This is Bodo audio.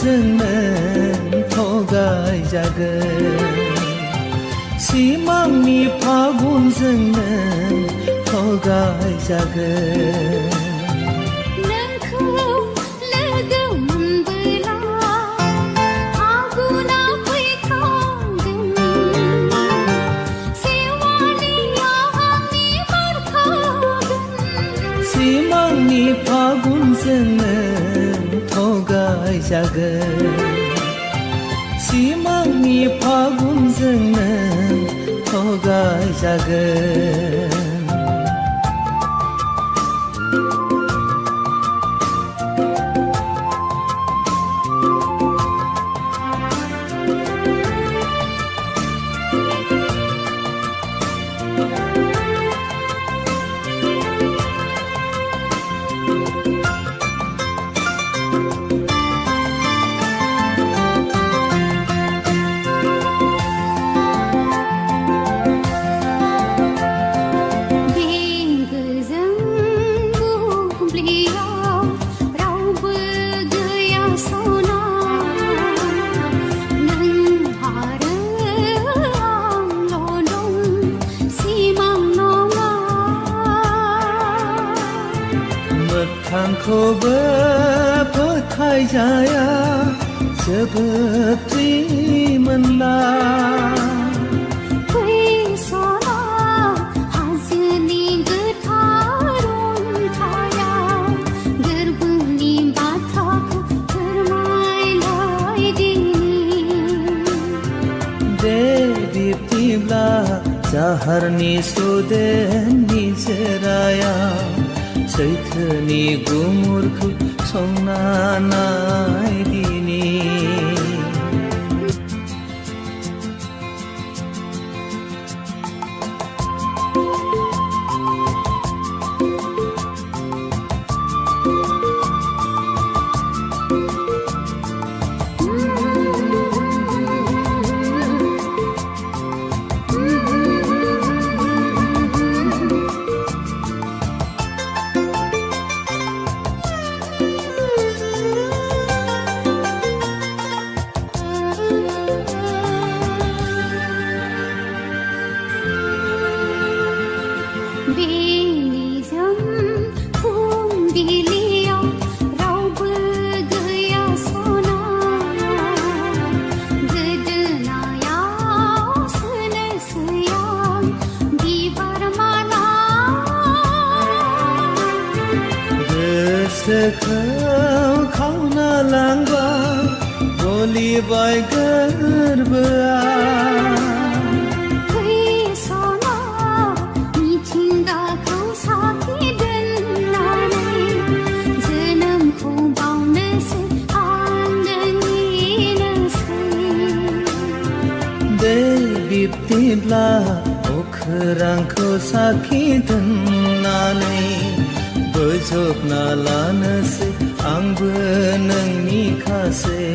फागुनजोंनो थगायजागोन सिमांनि फागुनजोंनो थगायजागोन सिमांनि फागुनजोंनो थगायजागोन सिमांनि फागुनजोंनो थगायजागोन मोगथांखौबो फोथायजाया जोबोद प्रियमोनला फैसला हाजोनि गोथार अन्थायाव गोरबोनि बाथ्राखौ फोरमायलायदिनि दे बिब्दिब्ला जाहारनि सुदेमनि जेरायाव सैथोनि गुमुरखौ संना नायदिनि बेनिजों फुंबिलियाव रावबो गैया सना गोदोनायाव सोनोसै आं बिबार माला गोसोखौ खावना लांबाय गलिबाय गोरबोआ बिब्दिब्ला अखोरांखौ साखि दोननानै बोजबना लानोसै आंबो नोंनि खासै